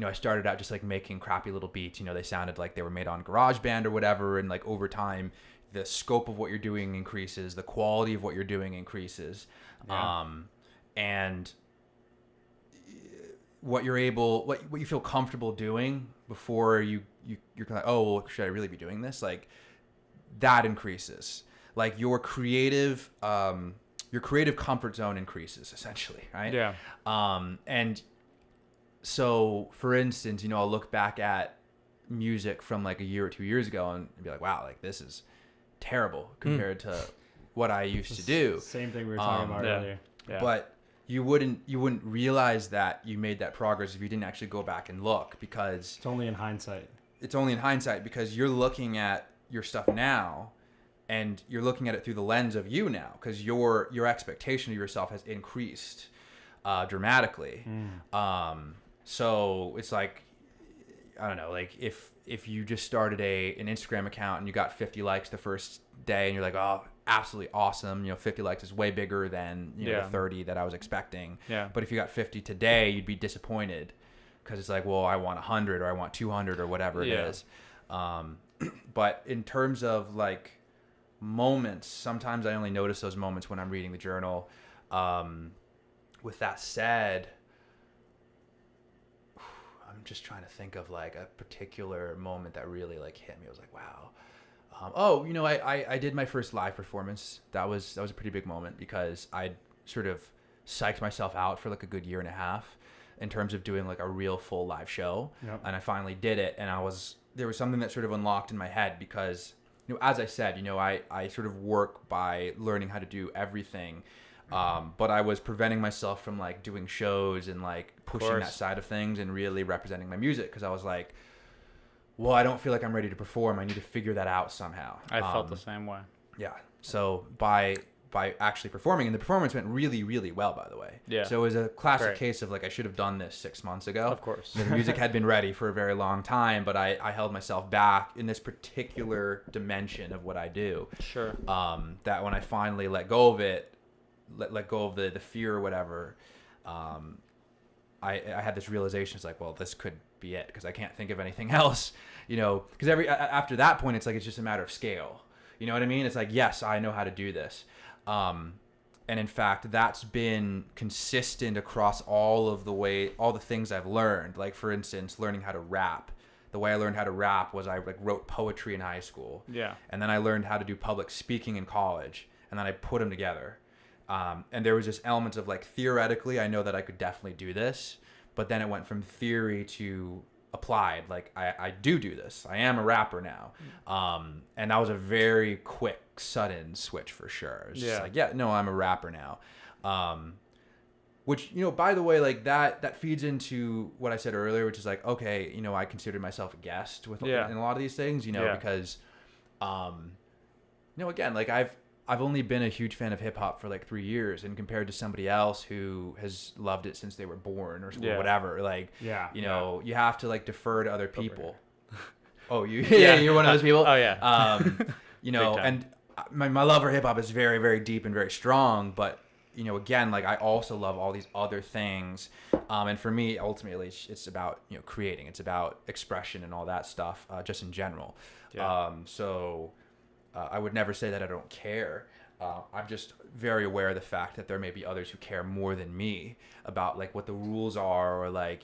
I started out just like making crappy little beats, they sounded like they were made on GarageBand or whatever. And like over time, the scope of what you're doing increases, the quality of what you're doing increases. Yeah. And what you feel comfortable doing before you're like, oh, well, should I really be doing this? Like that increases. Like your creative comfort zone increases essentially, right? Yeah. And so for instance, I'll look back at music from like a year or 2 years ago and be like, wow, like this is terrible compared to what I used to do. Same thing we were talking about earlier. Yeah. But you wouldn't realize that you made that progress if you didn't actually go back and look, because it's only in hindsight. Because you're looking at your stuff now and you're looking at it through the lens of you now, because your expectation of yourself has increased dramatically. So it's like, I don't know, like if you just started an Instagram account and you got 50 likes the first day and you're like, oh, absolutely awesome. 50 likes is way bigger than the 30 that I was expecting. Yeah. But if you got 50 today, you'd be disappointed because it's like, well, I want 100 or I want 200 or whatever it is. But in terms of like moments, sometimes I only notice those moments when I'm reading the journal. With that said, I'm just trying to think of like a particular moment that really like hit me. I was like, wow. I did my first live performance. That was a pretty big moment because I sort of psyched myself out for like a good year and a half in terms of doing like a real full live show. Yep. And I finally did it. And there was something that sort of unlocked in my head because, as I said, I sort of work by learning how to do everything. But I was preventing myself from like doing shows and like pushing that side of things and really representing my music. 'Cause I was like, well, I don't feel like I'm ready to perform. I need to figure that out somehow. I felt the same way. Yeah. So by actually performing, and the performance went really, really well, by the way. Yeah. So it was a classic case of like, I should have done this 6 months ago. Of course. The music had been ready for a very long time, but I held myself back in this particular dimension of what I do. Sure. That when I finally let go of it, let go of the fear or whatever, I had this realization. It's like, well, this could be it because I can't think of anything else, because after that point, it's like, it's just a matter of scale. You know what I mean? It's like, yes, I know how to do this. And in fact, that's been consistent across all the things I've learned. Like for instance, learning how to rap. The way I learned how to rap was I like wrote poetry in high school. Yeah. And then I learned how to do public speaking in college, and then I put them together. And there was this element of like, theoretically, I know that I could definitely do this, but then it went from theory to applied. Like I do this. I am a rapper now. And that was a very quick, sudden switch for sure. It's just like, I'm a rapper now. Which, by the way, like that feeds into what I said earlier, which is like, okay, I consider myself a guest in a lot of these things, because, again, like I've only been a huge fan of hip hop for like 3 years, and compared to somebody else who has loved it since they were born or whatever, like, you have to like defer to other people. Oh, you're one of those people. Oh yeah. And my love for hip hop is very, very deep and very strong, but again, like I also love all these other things. And for me, ultimately it's about, creating, it's about expression and all that stuff, just in general. Yeah. I would never say that I don't care. I'm just very aware of the fact that there may be others who care more than me about like what the rules are, or like,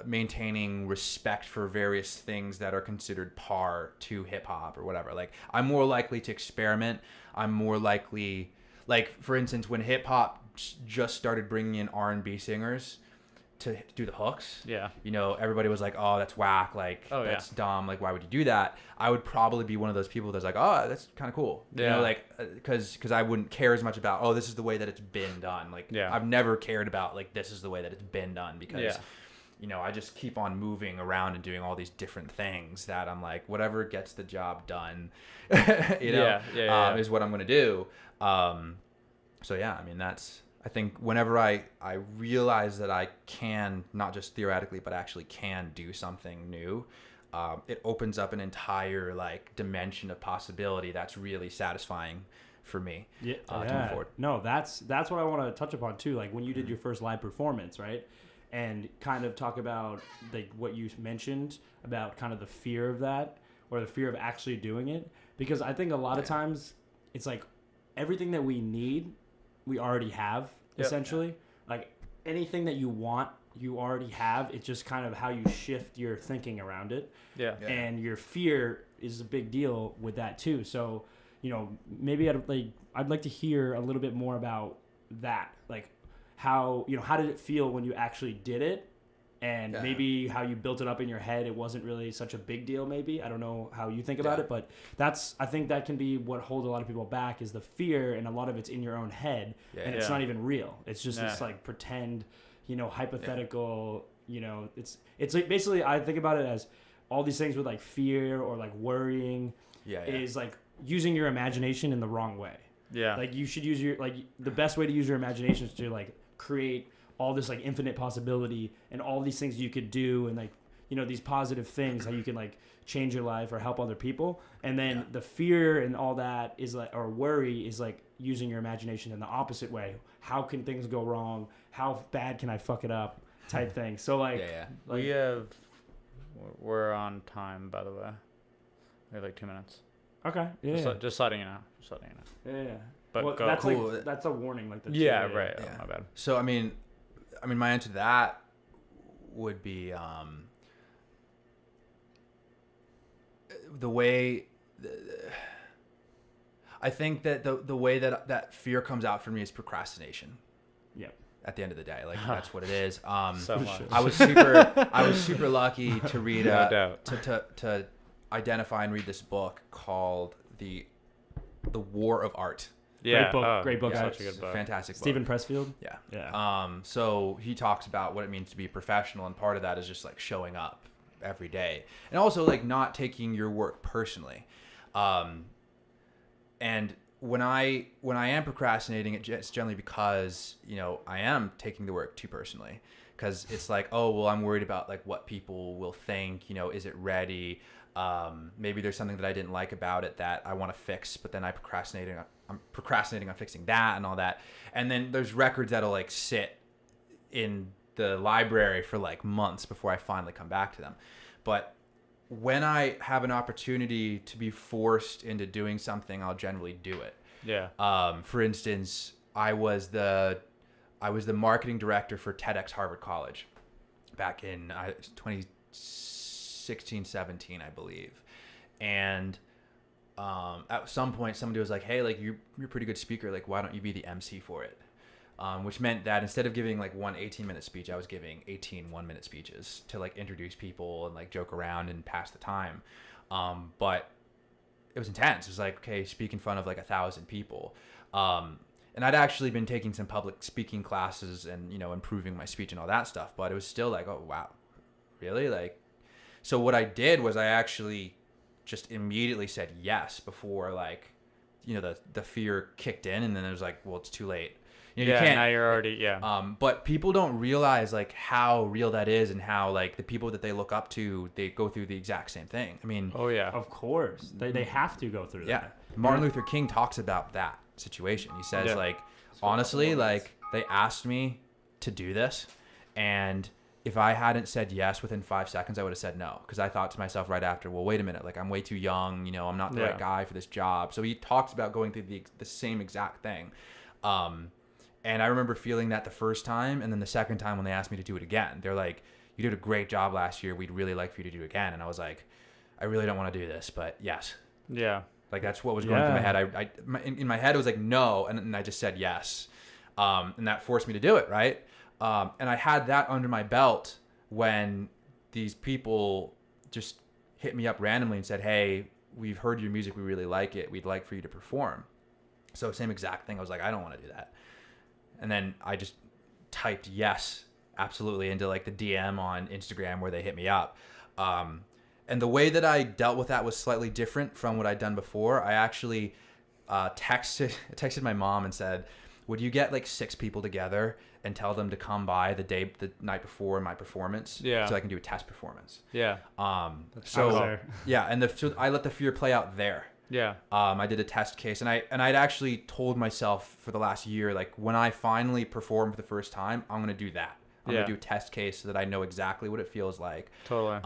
maintaining respect for various things that are considered par to hip hop or whatever. Like I'm more likely to experiment. I'm more likely, like for instance, when hip hop just started bringing in R&B singers to do the hooks. Yeah. Everybody was like, oh, that's whack. Like, that's dumb. Like, why would you do that? I would probably be one of those people that's like, oh, that's kind of cool. Yeah. Like, because I wouldn't care as much about, oh, this is the way that it's been done. Like, I've never cared about, like, this is the way that it's been done, because, I just keep on moving around and doing all these different things that I'm like, whatever gets the job done, is what I'm going to do. So yeah, I mean, I think whenever I realize that I can, not just theoretically, but actually can do something new, it opens up an entire like dimension of possibility that's really satisfying for me to move forward. No, that's what I want to touch upon too. Like when you did your first live performance, right? And kind of talk about like what you mentioned about kind of the fear of that, or the fear of actually doing it. Because I think a lot of times it's like everything that we need, we already have, essentially. Like anything that you want, you already have. It's just kind of how you shift your thinking around it. Yeah. And your fear is a big deal with that too. So, you know, maybe I'd like to hear a little bit more about that. Like how did it feel when you actually did it? And maybe how you built it up in your head. It wasn't really such a big deal, maybe. I don't know how you think about it, but I think that can be what holds a lot of people back, is the fear, and a lot of it's in your own head, and it's not even real. It's just this like pretend, hypothetical, it's like basically I think about it as all these things with like fear or like worrying is like using your imagination in the wrong way. Yeah. Like you should use the best way to use your imagination is to like create all this like infinite possibility and all these things you could do, and like, these positive things, how you can like change your life or help other people. And then the fear and all that is like, or worry is like using your imagination in the opposite way. How can things go wrong? How bad can I fuck it up? Type thing. So like, we're on time, by the way. We have like 2 minutes. Okay. Just letting you know. Yeah. But that's cool. Like, that's a warning. Like right. Yeah. Oh, my bad. So I mean, my answer to that would be the way. I think that the way that fear comes out for me is procrastination. Yeah. At the end of the day, like that's what it is. So much. I was super lucky to read to identify and read this book called the War of Art. Yeah, great book. Such a good book. Fantastic book. Stephen Pressfield. Yeah. So he talks about what it means to be a professional, and part of that is just like showing up every day, and also like not taking your work personally. And when I am procrastinating, it's generally because I am taking the work too personally, because it's like, oh well, I'm worried about like what people will think. Is it ready? Maybe there's something that I didn't like about it that I want to fix, but then I'm procrastinating on fixing that and all that. And then there's records that'll like sit in the library for like months before I finally come back to them. But when I have an opportunity to be forced into doing something, I'll generally do it. Yeah. For instance, I was the marketing director for TEDx Harvard College back in 2016, 17, I believe. And at some point somebody was like, hey, like you're a pretty good speaker, like why don't you be the MC for it? Which meant that instead of giving like one 18-minute speech, I was giving 18 one-minute speeches to like introduce people and like joke around and pass the time. But it was intense. It was like, okay, speak in front of like 1,000 people. And I'd actually been taking some public speaking classes and improving my speech and all that stuff, but it was still like, oh wow, really? Like, so what I did was I actually just immediately said yes before like, the fear kicked in, and then it was like, well, it's too late. You can't, now you're already, but people don't realize like how real that is, and how like the people that they look up to, they go through the exact same thing. I mean, oh yeah, of course, they have to go through that. Martin Luther King talks about that situation. He says like, honestly, like they asked me to do this, and if I hadn't said yes within 5 seconds, I would have said no, because I thought to myself right after, well, wait a minute, like I'm way too young, I'm not the right guy for this job. So he talks about going through the same exact thing. And I remember feeling that the first time, and then the second time when they asked me to do it again, they're like, you did a great job last year. We'd really like for you to do it again. And I was like, I really don't want to do this, but yes. Yeah. Like that's what was going through my head. In my head, it was like, no. And I just said yes. And that forced me to do it. Right. And I had that under my belt when these people just hit me up randomly and said, hey, we've heard your music. We really like it. We'd like for you to perform. So same exact thing. I was like, I don't want to do that. And then I just typed yes, absolutely, into like the DM on Instagram where they hit me up. And the way that I dealt with that was slightly different from what I'd done before. I actually texted my mom and said, would you get like 6 people together and tell them to come by the night before my performance? Yeah. So I can do a test performance. Yeah. So yeah, and so I let the fear play out there. Yeah. I did a test case, and I'd actually told myself for the last year, like, when I finally perform for the first time, I'm gonna do that. I'm gonna do a test case so that I know exactly what it feels like. Totally.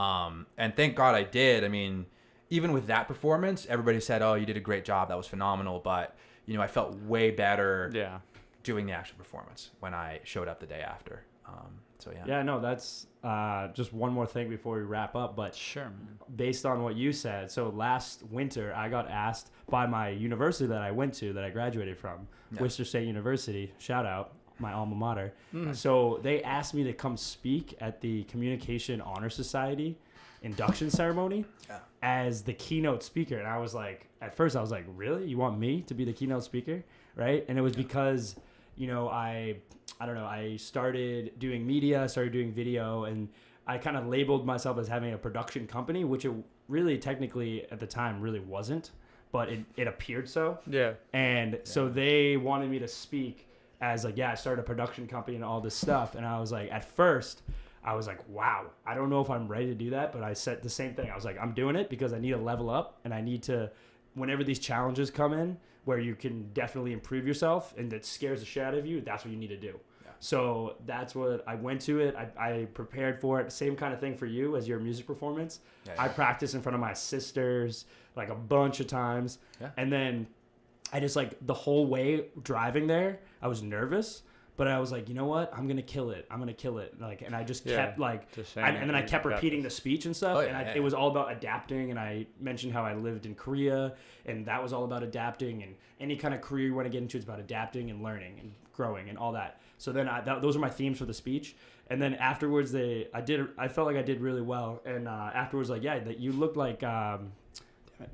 And thank God I did. I mean, even with that performance, everybody said, "Oh, you did a great job. That was phenomenal." But you know, I felt way better doing the actual performance when I showed up the day after. So yeah. Yeah, no, that's just one more thing before we wrap up. But sure, man. Based on what you said, so last winter I got asked by my university that I went to, that I graduated from, Worcester State University. Shout out, my alma mater. So they asked me to come speak at the Communication Honor Society induction ceremony as the keynote speaker. And I was like, at first I was like, really? You want me to be the keynote speaker? Right? And it was because, you know, I don't know, I started doing media, started doing video, and I kind of labeled myself as having a production company, which it really technically at the time really wasn't, but it appeared so. Yeah. And so they wanted me to speak as like, I started a production company and all this stuff. And I was like, at first I was like, wow, I don't know if I'm ready to do that. But I said the same thing. I was like, I'm doing it because I need to level up, and I need to, whenever these challenges come in where you can definitely improve yourself and that scares the shit out of you, that's what you need to do. Yeah. So that's what I went to it. I prepared for it. Same kind of thing for you as your music performance. Yeah. I practiced in front of my sisters like a bunch of times. Yeah. And then I just like the whole way driving there, I was nervous. But I was like, you know what? I'm gonna kill it. I'm gonna kill it. Like, and I just kept like, and then I kept repeating the speech and stuff. It was all about adapting. And I mentioned how I lived in Korea, and that was all about adapting. And any kind of career you want to get into, it's about adapting and learning and growing and all that. So then those are my themes for the speech. And then afterwards, I felt like I did really well. And afterwards, like, that you looked like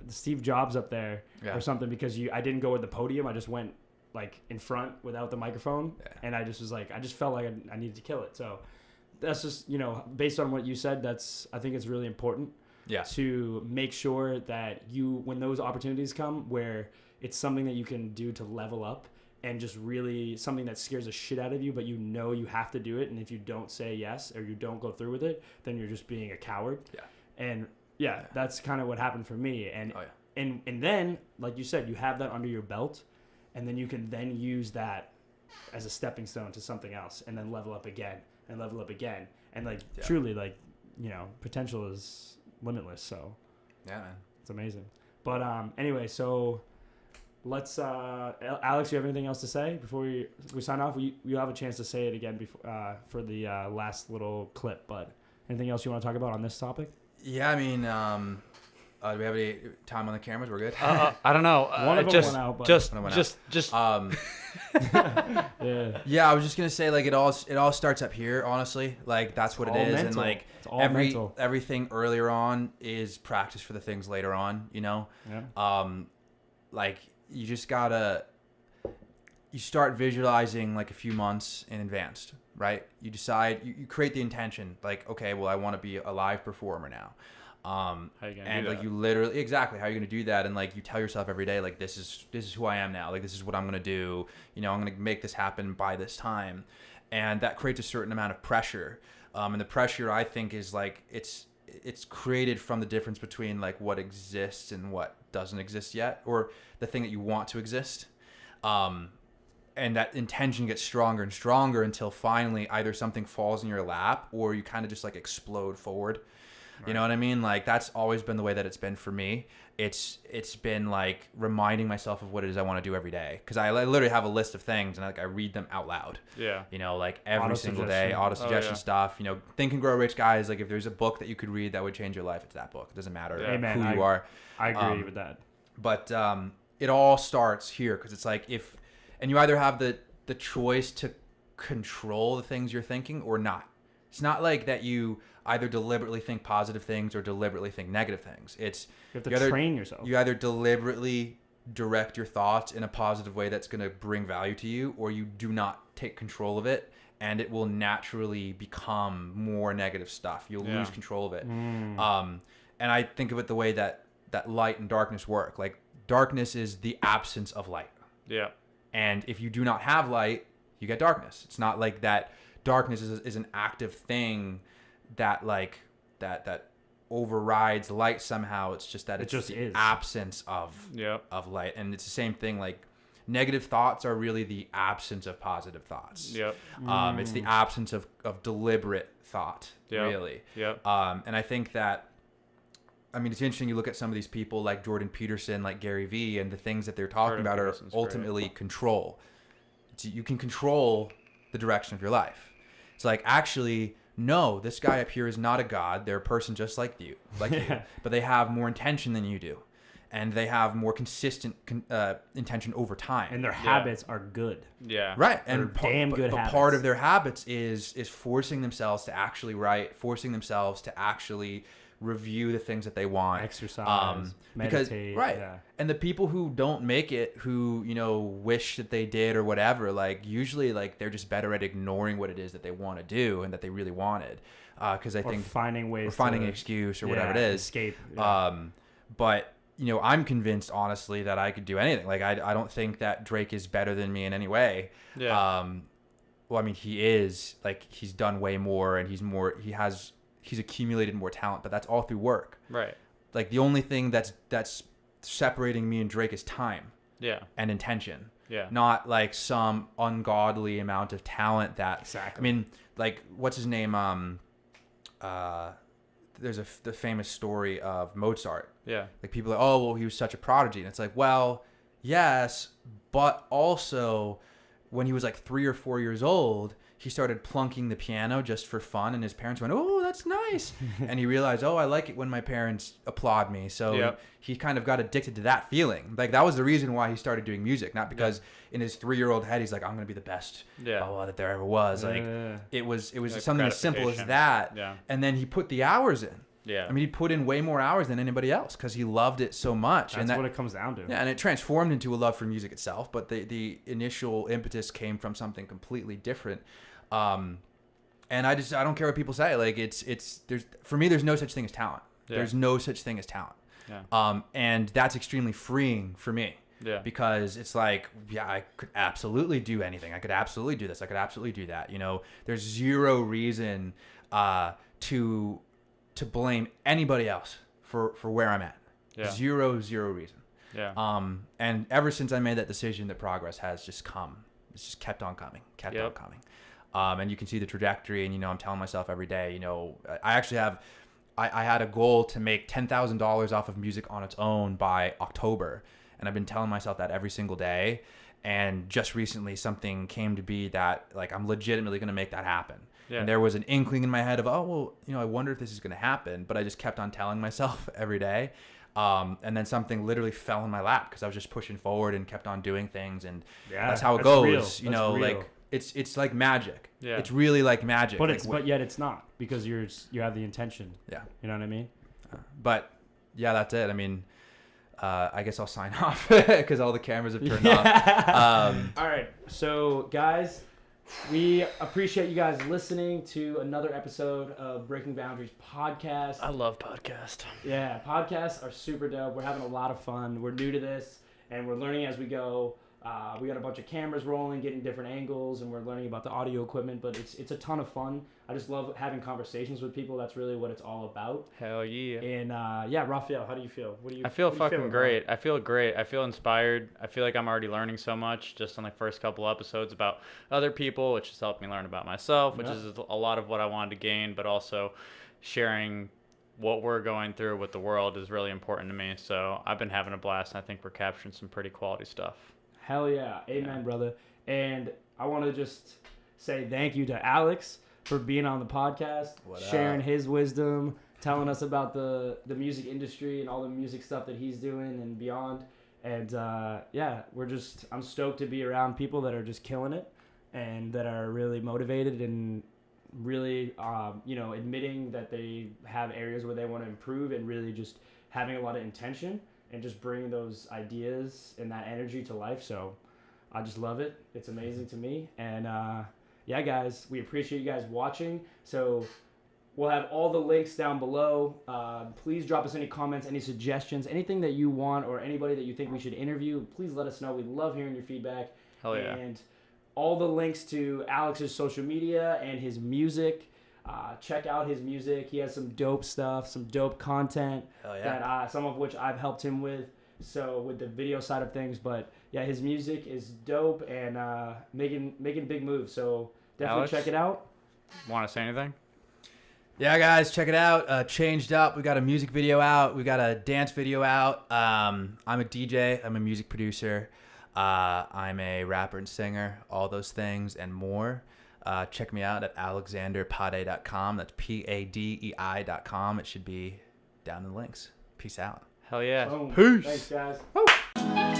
Steve Jobs up there or something, because I didn't go with the podium. I just went like in front without the microphone, and I just was like, I just felt like I needed to kill it. So that's just, you know, based on what you said, I think it's really important to make sure that when those opportunities come where it's something that you can do to level up, and just really something that scares the shit out of you, but you know you have to do it, and if you don't say yes or you don't go through with it, then you're just being a coward. And that's kind of what happened for me. And and then, like you said, you have that under your belt, and then you can then use that as a stepping stone to something else, and then level up again and level up again. And like truly, like, you know, potential is limitless. So yeah, man, it's amazing. But anyway, so let's Alex, you have anything else to say before we sign off? You have a chance to say it again before for the last little clip. But anything else you want to talk about on this topic? Yeah, I mean, do we have any time on the cameras? We're good. I don't know. One of them went out, but just. Yeah, I was just gonna say, like, it all starts up here. Honestly, like, that's what it is, mental. And like everything earlier on is practice for the things later on. You know, like you just gotta. You start visualizing like a few months in advance, right? You decide, you create the intention, like, okay, well, I want to be a live performer now. How are you gonna and do like that? you literally, exactly, how are you gonna do that? And like you tell yourself every day, like, this is who I am now. Like, this is what I'm gonna do. You know, I'm gonna make this happen by this time, and that creates a certain amount of pressure. And the pressure, I think, is like it's created from the difference between like what exists and what doesn't exist yet, or the thing that you want to exist. And that intention gets stronger and stronger until finally either something falls in your lap or you kind of just like explode forward. Right. You know what I mean? Like, that's always been the way that it's been for me. It's been like reminding myself of what it is I want to do every day. Because I literally have a list of things, and like I read them out loud. Yeah. You know, like every single day, auto-suggestion stuff. You know, Think and Grow Rich, guys. Like, if there's a book that you could read that would change your life, it's that book. It doesn't matter who you are. I agree with that. But it all starts here, because it's like and you either have the choice to control the things you're thinking or not. It's not like that you either deliberately think positive things or deliberately think negative things. It's you have to train yourself. You either deliberately direct your thoughts in a positive way that's going to bring value to you, or you do not take control of it, and it will naturally become more negative stuff. You'll lose control of it. And I think of it the way that light and darkness work. Like, darkness is the absence of light. Yeah. And if you do not have light, you get darkness. It's not like that darkness is an active thing that like that overrides light somehow. It's just that it's just the is. absence of light. And it's the same thing, like negative thoughts are really the absence of positive thoughts. It's the absence of deliberate thought, really. And I think that, I mean, it's interesting. You look at some of these people like Jordan Peterson, like Gary Vee, and the things that they're talking about are ultimately control. You can control the direction of your life. It's like, actually, no, this guy up here is not a god. They're a person just like you, but they have more intention than you do. And they have more consistent intention over time. And their habits are good. Yeah. Right. And damn good habits. Part of their habits is forcing themselves to actually write, forcing themselves to actually review the things that they want. Exercise, meditate. Right. Yeah. And the people who don't make it, who, you know, wish that they did or whatever, like usually like they're just better at ignoring what it is that they want to do and that they really wanted. Because I think finding ways, or finding an excuse or whatever it is. Escape. But you know, I'm convinced, honestly, that I could do anything. Like, I don't think that Drake is better than me in any way. Yeah. Well, I mean, he is. Like, he's done way more, and he's accumulated more talent, but that's all through work. Right. Like, the only thing that's separating me and Drake is time. Yeah. And intention. Yeah. Not, like, some ungodly amount of talent that... Exactly. I mean, like, what's his name? There's the famous story of Mozart. Yeah. Like people are, oh, well, he was such a prodigy. And it's like, well, yes, but also when he was like 3 or 4 years old, he started plunking the piano just for fun. And his parents went, oh, that's nice. And he realized, oh, I like it when my parents applaud me. So he kind of got addicted to that feeling. Like that was the reason why he started doing music. Not because in his 3-year-old head, he's like, I'm going to be the best that there ever was. Like it was like something as simple as that. Yeah. And then he put the hours in. Yeah. I mean, he put in way more hours than anybody else because he loved it so much. That's what it comes down to. Yeah, and it transformed into a love for music itself. But the initial impetus came from something completely different. And I don't care what people say. Like for me, there's no such thing as talent. Yeah. There's no such thing as talent. Yeah. And that's extremely freeing for me. Yeah. Because it's like, yeah, I could absolutely do anything. I could absolutely do this. I could absolutely do that. You know, there's zero reason to blame anybody else for where I'm at. Yeah. Zero reason. Yeah. And ever since I made that decision, the progress has just come. It's just kept on coming. And you can see the trajectory. And, you know, I'm telling myself every day, you know, I actually have, I had a goal to make $10,000 off of music on its own by October. And I've been telling myself that every single day. And just recently something came to be that like, I'm legitimately going to make that happen. Yeah. And there was an inkling in my head of, oh, well, you know, I wonder if this is going to happen. But I just kept on telling myself every day. And then something literally fell in my lap because I was just pushing forward and kept on doing things. And that's how it goes. Real. You know, like it's like magic. Yeah. It's really like magic. But like, but yet it's not because you have the intention. Yeah. You know what I mean? But yeah, that's it. I mean, I guess I'll sign off because all the cameras have turned off. All right. So guys, we appreciate you guys listening to another episode of Breaking Boundaries podcast. I love podcasts. Yeah, podcasts are super dope. We're having a lot of fun. We're new to this, and we're learning as we go. We got a bunch of cameras rolling, getting different angles, and we're learning about the audio equipment, but it's a ton of fun. I just love having conversations with people. That's really what it's all about. Hell yeah. And yeah, Raphael, how do you feel? I feel fucking great. I feel great. I feel inspired. I feel like I'm already learning so much just on the first couple episodes about other people, which has helped me learn about myself, which is a lot of what I wanted to gain, but also sharing what we're going through with the world is really important to me. So I've been having a blast, and I think we're capturing some pretty quality stuff. Hell yeah. Amen, brother. And I want to just say thank you to Alex for being on the podcast, sharing his wisdom, telling us about the music industry and all the music stuff that he's doing and beyond. And yeah, I'm stoked to be around people that are just killing it and that are really motivated and really, admitting that they have areas where they want to improve and really just having a lot of intention and just bringing those ideas and that energy to life. So I just love it. It's amazing to me. And yeah, guys, we appreciate you guys watching. So we'll have all the links down below. Please drop us any comments, any suggestions, anything that you want or anybody that you think we should interview. Please let us know. We love hearing your feedback. Hell yeah. And all the links to Alex's social media and his music. Check out his music. He has some dope stuff, some dope content that some of which I've helped him with. So with the video side of things, but yeah, his music is dope and making big moves. So definitely Alex, check it out. Want to say anything? Yeah, guys, check it out. Changed Up. We got a music video out. We got a dance video out. I'm a DJ. I'm a music producer. I'm a rapper and singer. All those things and more. Check me out at alexanderpadei.com. That's PADEI.com. It should be down in the links. Peace out. Hell yeah. Boom. Peace. Thanks, guys.